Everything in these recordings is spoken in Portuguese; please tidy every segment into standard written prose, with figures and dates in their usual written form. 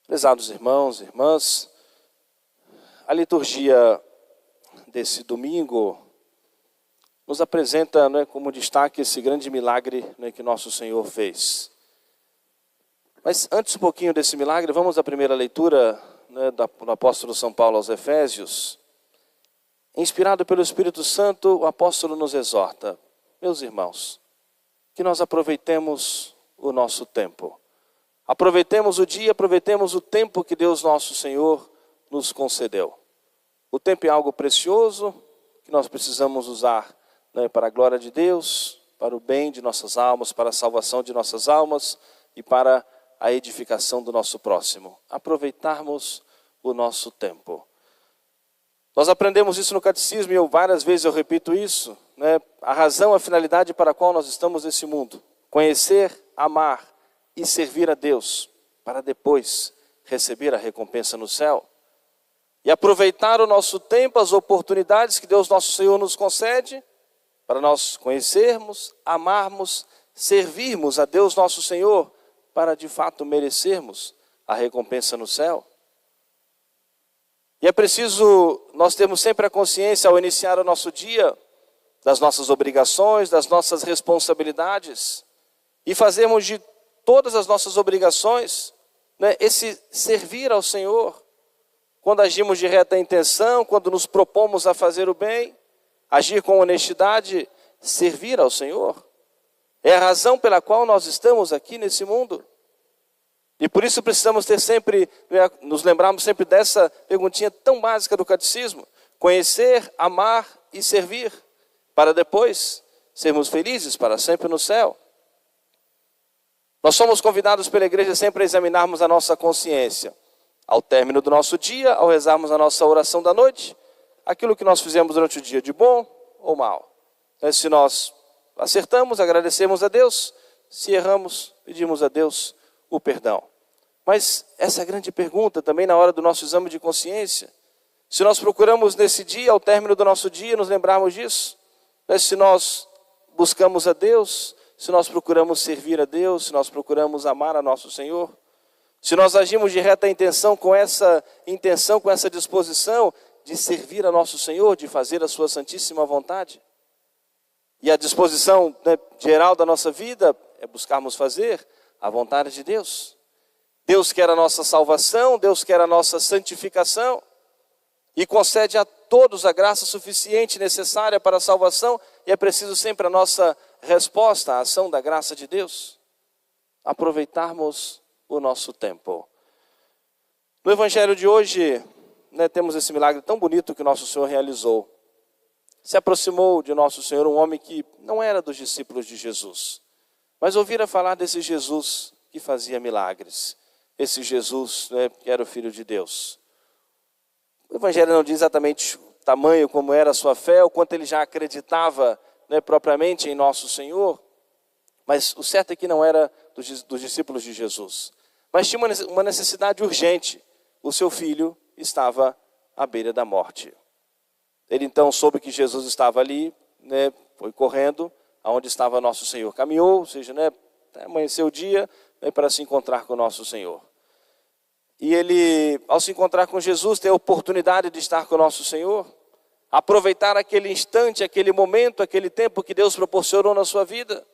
Prezados irmãos e irmãs, a liturgia desse domingo nos apresenta, como destaque esse grande milagre, que nosso Senhor fez. Mas antes um pouquinho desse milagre, vamos à primeira leitura do apóstolo São Paulo aos Efésios. Inspirado pelo Espírito Santo, o apóstolo nos exorta: meus irmãos, que nós aproveitemos o nosso tempo. Aproveitemos o dia, aproveitemos o tempo que Deus nosso Senhor nos concedeu. O tempo é algo precioso que nós precisamos usar para a glória de Deus, para o bem de nossas almas, para a salvação de nossas almas e para a edificação do nosso próximo. Aproveitarmos o nosso tempo. Nós aprendemos isso no catecismo e várias vezes eu repito isso. A razão, a finalidade para a qual nós estamos nesse mundo. Conhecer, amar e servir a Deus, para depois receber a recompensa no céu. E aproveitar o nosso tempo, as oportunidades que Deus nosso Senhor nos concede, para nós conhecermos, amarmos, servirmos a Deus nosso Senhor, para de fato merecermos a recompensa no céu. E é preciso nós termos sempre a consciência ao iniciar o nosso dia, das nossas obrigações, das nossas responsabilidades, e fazermos de todas as nossas obrigações, esse servir ao Senhor, quando agimos de reta intenção, quando nos propomos a fazer o bem, agir com honestidade, servir ao Senhor. É a razão pela qual nós estamos aqui nesse mundo. E por isso precisamos ter sempre, nos lembrarmos sempre dessa perguntinha tão básica do catecismo: conhecer, amar e servir, para depois sermos felizes para sempre no céu. Nós somos convidados pela igreja sempre a examinarmos a nossa consciência. Ao término do nosso dia, ao rezarmos a nossa oração da noite, aquilo que nós fizemos durante o dia de bom ou mal. Se nós acertamos, agradecemos a Deus. Se erramos, pedimos a Deus o perdão. Mas essa é a grande pergunta também na hora do nosso exame de consciência. Se nós procuramos nesse dia, ao término do nosso dia, nos lembrarmos disso. Se nós buscamos a Deus, se nós procuramos servir a Deus, se nós procuramos amar a nosso Senhor, se nós agimos de reta intenção, com essa disposição de servir a nosso Senhor, de fazer a sua santíssima vontade. E a disposição geral da nossa vida é buscarmos fazer a vontade de Deus. Deus quer a nossa salvação, Deus quer a nossa santificação e concede a todos a graça suficiente necessária para a salvação, e é preciso sempre a nossa resposta à ação da graça de Deus. Aproveitarmos o nosso tempo. No Evangelho de hoje, temos esse milagre tão bonito que nosso Senhor realizou. Se aproximou de nosso Senhor um homem que não era dos discípulos de Jesus, mas ouvira falar desse Jesus que fazia milagres. Esse Jesus que era o Filho de Deus. O Evangelho não diz exatamente o tamanho, como era a sua fé, o quanto ele já acreditava propriamente em nosso Senhor, mas o certo é que não era dos discípulos de Jesus. Mas tinha uma necessidade urgente. O seu filho estava à beira da morte. Ele então soube que Jesus estava ali, foi correndo aonde estava nosso Senhor. Caminhou, ou seja, amanheceu o dia para se encontrar com nosso Senhor. E ele, ao se encontrar com Jesus, tem a oportunidade de estar com nosso Senhor, aproveitar aquele instante, aquele momento, aquele tempo que Deus proporcionou na sua vida.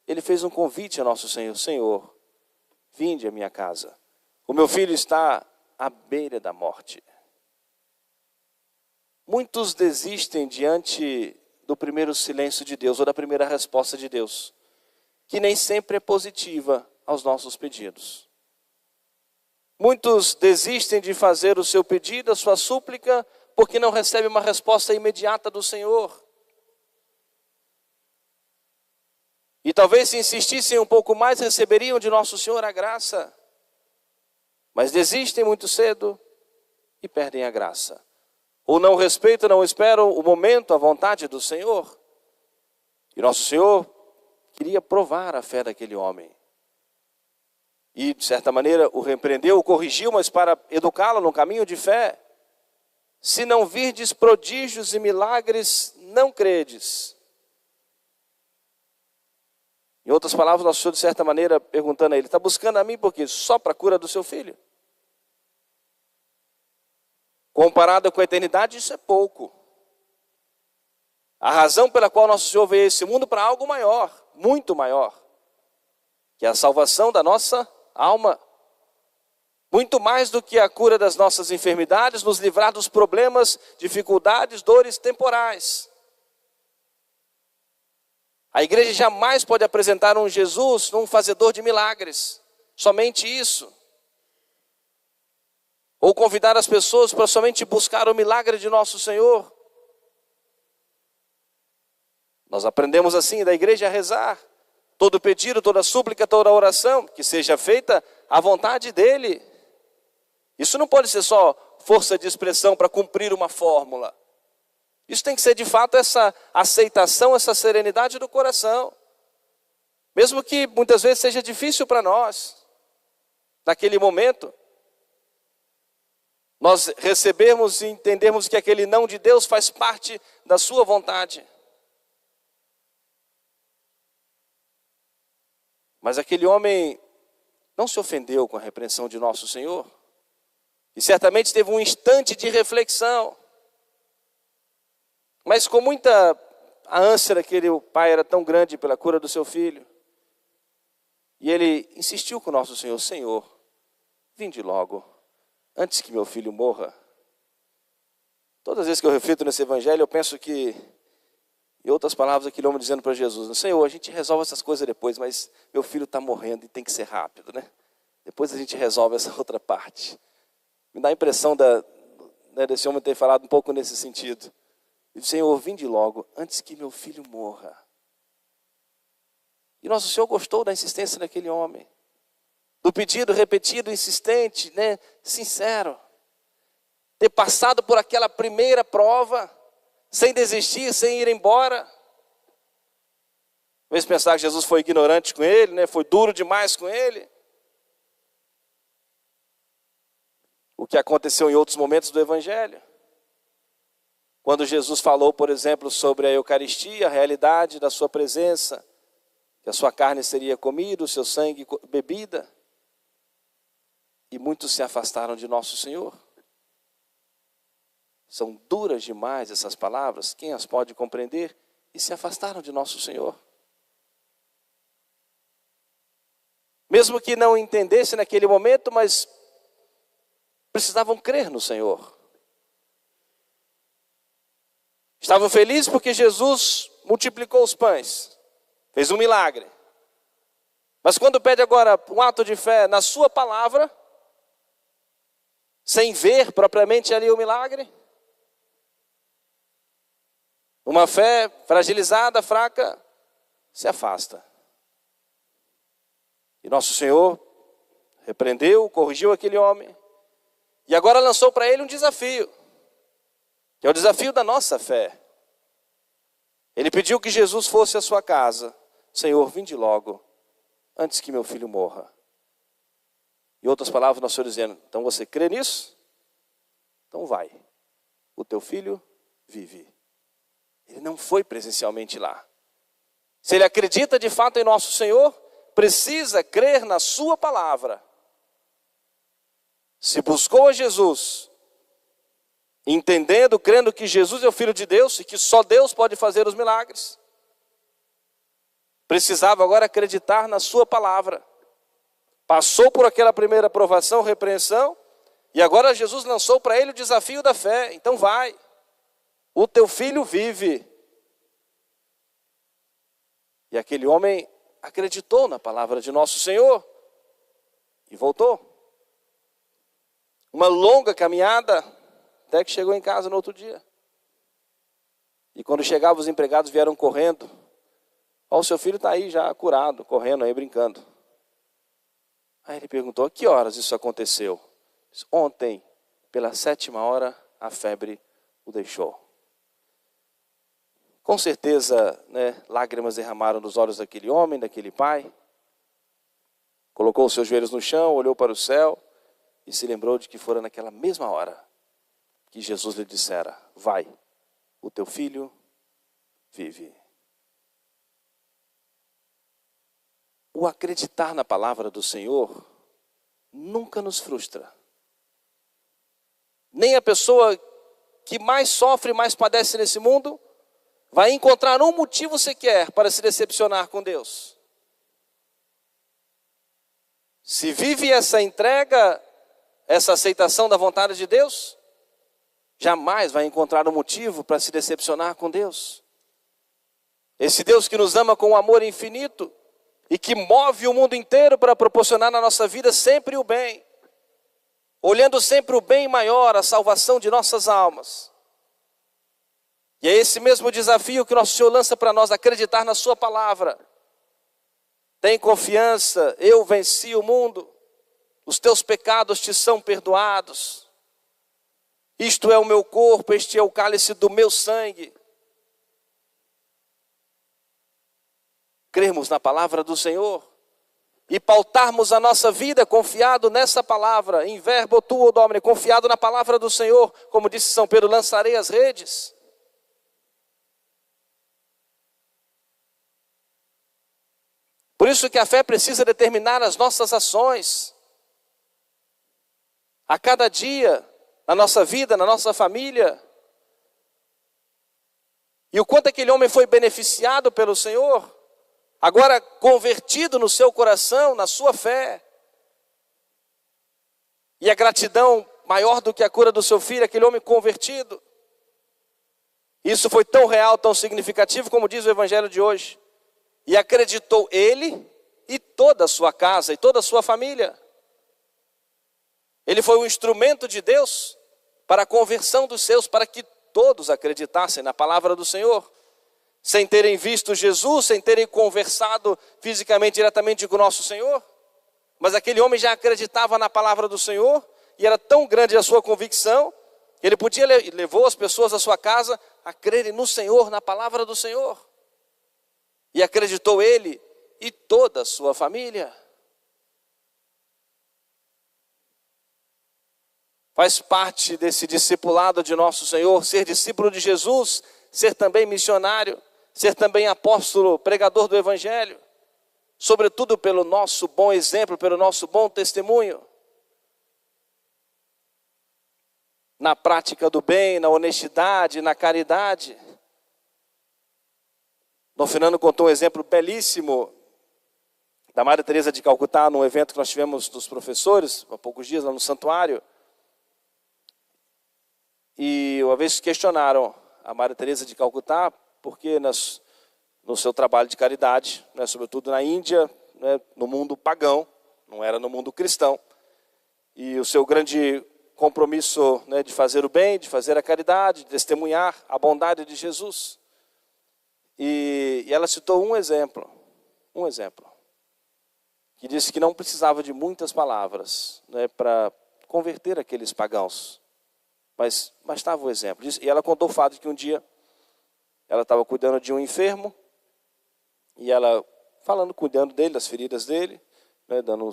Ele fez um convite a nosso Senhor: Senhor, vinde à minha casa. O meu filho está à beira da morte. Muitos desistem diante do primeiro silêncio de Deus, ou da primeira resposta de Deus, que nem sempre é positiva aos nossos pedidos. Muitos desistem de fazer o seu pedido, a sua súplica, porque não recebem uma resposta imediata do Senhor. E talvez se insistissem um pouco mais, receberiam de nosso Senhor a graça. Mas desistem muito cedo e perdem a graça. Ou não respeitam, não esperam o momento, a vontade do Senhor. E nosso Senhor queria provar a fé daquele homem. E, de certa maneira, o repreendeu, o corrigiu, mas para educá-lo no caminho de fé. Se não virdes prodígios e milagres, não credes. Em outras palavras, nosso Senhor, de certa maneira, perguntando a ele: está buscando a mim porque só para a cura do seu filho? Comparado com a eternidade, isso é pouco. A razão pela qual nosso Senhor veio a esse mundo para algo maior, muito maior, que é a salvação da nossa alma. Muito mais do que a cura das nossas enfermidades, nos livrar dos problemas, dificuldades, dores temporais. A igreja jamais pode apresentar um Jesus, um fazedor de milagres, somente isso. Ou convidar as pessoas para somente buscar o milagre de nosso Senhor. Nós aprendemos assim da igreja a rezar. Todo pedido, toda súplica, toda oração, que seja feita à vontade dEle. Isso não pode ser só força de expressão para cumprir uma fórmula. Isso tem que ser de fato essa aceitação, essa serenidade do coração. Mesmo que muitas vezes seja difícil para nós, naquele momento, nós recebermos e entendermos que aquele não de Deus faz parte da sua vontade. Mas aquele homem não se ofendeu com a repreensão de nosso Senhor. E certamente teve um instante de reflexão. Mas com muita a ânsia daquele pai era tão grande pela cura do seu filho. E ele insistiu com nosso Senhor: Senhor, vinde logo, antes que meu filho morra. Todas as vezes que eu reflito nesse evangelho, eu penso que, em outras palavras, aquele homem dizendo para Jesus: Senhor, a gente resolve essas coisas depois, mas meu filho está morrendo e tem que ser rápido, né? Depois a gente resolve essa outra parte. Me dá a impressão desse homem ter falado um pouco nesse sentido. Ele disse: Senhor, vinde logo, antes que meu filho morra. E nosso Senhor gostou da insistência daquele homem. Do pedido repetido, insistente, né? Sincero. Ter passado por aquela primeira prova, sem desistir, sem ir embora. Às vezes pensar que Jesus foi ignorante com ele, né? Foi duro demais com ele. O que aconteceu em outros momentos do Evangelho. Quando Jesus falou, por exemplo, sobre a Eucaristia, a realidade da sua presença, que a sua carne seria comida, o seu sangue bebida. E muitos se afastaram de nosso Senhor. São duras demais essas palavras, quem as pode compreender? E se afastaram de nosso Senhor. Mesmo que não entendesse naquele momento, mas precisavam crer no Senhor. Estavam felizes porque Jesus multiplicou os pães, fez um milagre. Mas quando pede agora um ato de fé na sua palavra, sem ver propriamente ali o milagre, uma fé fragilizada, fraca, se afasta. E nosso Senhor repreendeu, corrigiu aquele homem, e agora lançou para ele um desafio, que é o desafio da nossa fé. Ele pediu que Jesus fosse à sua casa. Senhor, vinde logo, antes que meu filho morra. Em outras palavras, nosso Senhor dizendo: então você crê nisso? Então vai, o teu filho vive. Ele não foi presencialmente lá. Se ele acredita de fato em nosso Senhor, precisa crer na sua palavra. Se buscou a Jesus, entendendo, crendo que Jesus é o Filho de Deus e que só Deus pode fazer os milagres, precisava agora acreditar na sua palavra. Passou por aquela primeira provação, repreensão, e agora Jesus lançou para ele o desafio da fé. Então vai, o teu filho vive. E aquele homem acreditou na palavra de nosso Senhor e voltou. Uma longa caminhada, até que chegou em casa no outro dia. E quando chegava, os empregados vieram correndo. Ó, o seu filho está aí já curado, correndo aí, brincando. Aí ele perguntou: a que horas isso aconteceu? Disse: ontem, pela 7ª hora, a febre o deixou. Com certeza, né, lágrimas derramaram dos olhos daquele homem, daquele pai. Colocou os seus joelhos no chão, olhou para o céu e se lembrou de que fora naquela mesma hora que Jesus lhe dissera: vai, o teu filho vive. O acreditar na palavra do Senhor nunca nos frustra. nem a pessoa que mais sofre, mais padece nesse mundo, vai encontrar um motivo sequer para se decepcionar com Deus. Se vive essa entrega, essa aceitação da vontade de Deus, jamais vai encontrar um motivo para se decepcionar com Deus. Esse Deus que nos ama com um amor infinito e que move o mundo inteiro para proporcionar na nossa vida sempre o bem, olhando sempre o bem maior, a salvação de nossas almas. E é esse mesmo desafio que o nosso Senhor lança para nós, acreditar na sua palavra. Tem confiança, eu venci o mundo, os teus pecados te são perdoados. Isto é o meu corpo, este é o cálice do meu sangue. Crermos na palavra do Senhor e pautarmos a nossa vida confiado nessa palavra, em verbo tuo domine, confiado na palavra do Senhor, como disse São Pedro, lançarei as redes. Por isso que a fé precisa determinar as nossas ações. A cada dia, na nossa vida, na nossa família. E o quanto aquele homem foi beneficiado pelo Senhor, agora convertido no seu coração, na sua fé. E a gratidão maior do que a cura do seu filho, aquele homem convertido. Isso foi tão real, tão significativo, como diz o Evangelho de hoje. E acreditou ele e toda a sua casa e toda a sua família. Ele foi um instrumento de Deus para a conversão dos seus, para que todos acreditassem na palavra do Senhor. Sem terem visto Jesus, sem terem conversado fisicamente diretamente com o nosso Senhor. Mas aquele homem já acreditava na palavra do Senhor e era tão grande a sua convicção, que ele levou as pessoas da sua casa a crerem no Senhor, na palavra do Senhor. E acreditou ele e toda a sua família. Faz parte desse discipulado de nosso Senhor, ser discípulo de Jesus, ser também missionário, ser também apóstolo, pregador do Evangelho. Sobretudo pelo nosso bom exemplo, pelo nosso bom testemunho. Na prática do bem, na honestidade, na caridade. Dom Fernando contou um exemplo belíssimo da Madre Teresa de Calcutá, num evento que nós tivemos dos professores, há poucos dias lá no santuário. E uma vez questionaram a Madre Teresa de Calcutá, porque no seu trabalho de caridade, né, sobretudo na Índia, né, no mundo pagão, não era no mundo cristão, e o seu grande compromisso, né, de fazer o bem, de fazer a caridade, de testemunhar a bondade de Jesus. E ela citou um exemplo, que disse que não precisava de muitas palavras, né, para converter aqueles pagãos. Mas estava o exemplo. E ela contou o fato de que um dia ela estava cuidando de um enfermo, e ela cuidando dele, das feridas dele, né, dando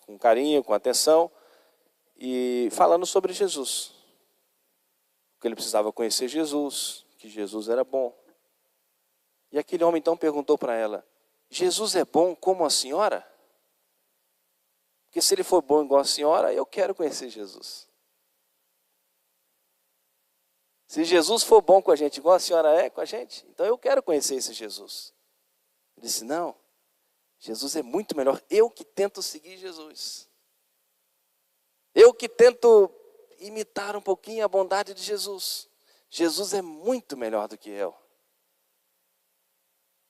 com carinho, com atenção, e falando sobre Jesus. Que ele precisava conhecer Jesus, que Jesus era bom. E aquele homem então perguntou para ela, Jesus é bom como a senhora? Porque se ele for bom igual a senhora, eu quero conhecer Jesus. Se Jesus for bom com a gente, igual a senhora é com a gente, então eu quero conhecer esse Jesus. Ele disse, não, Jesus é muito melhor. Eu que tento seguir Jesus. Eu que tento imitar um pouquinho a bondade de Jesus. Jesus é muito melhor do que eu.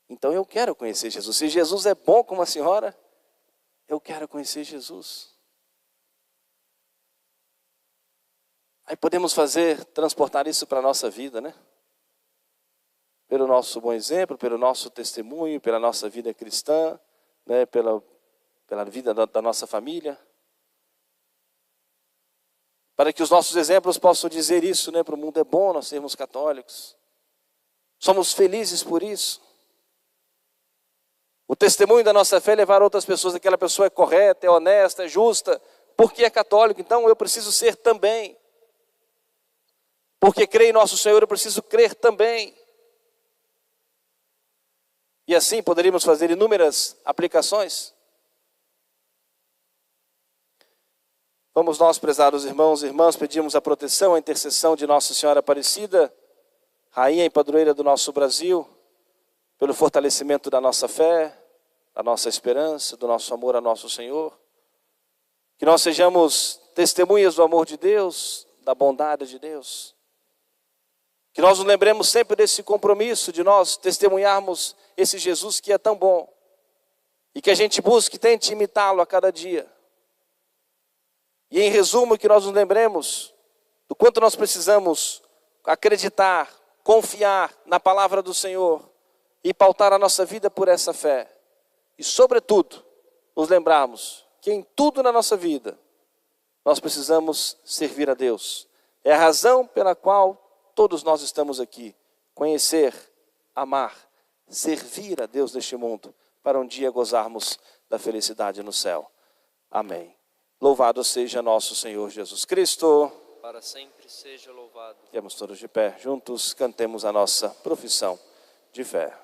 Então eu quero conhecer Jesus. Se Jesus é bom como a senhora, eu quero conhecer Jesus. Aí podemos transportar isso para a nossa vida, né? Pelo nosso bom exemplo, pelo nosso testemunho, pela nossa vida cristã, né? pela vida da nossa família. Para que os nossos exemplos possam dizer isso, né? Para o mundo é bom nós sermos católicos. Somos felizes por isso. O testemunho da nossa fé é levar outras pessoas, aquela pessoa é correta, é honesta, é justa, porque é católico, então eu preciso ser também. Porque creio em nosso Senhor, eu preciso crer também. E assim poderíamos fazer inúmeras aplicações. Vamos nós, prezados irmãos e irmãs, pedimos a proteção, a intercessão de Nossa Senhora Aparecida, Rainha e Padroeira do nosso Brasil, pelo fortalecimento da nossa fé, da nossa esperança, do nosso amor a nosso Senhor. Que nós sejamos testemunhas do amor de Deus, da bondade de Deus. Que nós nos lembremos sempre desse compromisso de nós testemunharmos esse Jesus que é tão bom. E que a gente busque e tente imitá-lo a cada dia. E em resumo, que nós nos lembremos do quanto nós precisamos acreditar, confiar na palavra do Senhor e pautar a nossa vida por essa fé. E sobretudo, nos lembrarmos que em tudo na nossa vida, nós precisamos servir a Deus. É a razão pela qual todos nós estamos aqui. Conhecer, amar, servir a Deus neste mundo, para um dia gozarmos da felicidade no céu. Amém. Louvado seja nosso Senhor Jesus Cristo. Para sempre seja louvado. Ficamos todos de pé, juntos cantemos a nossa profissão de fé.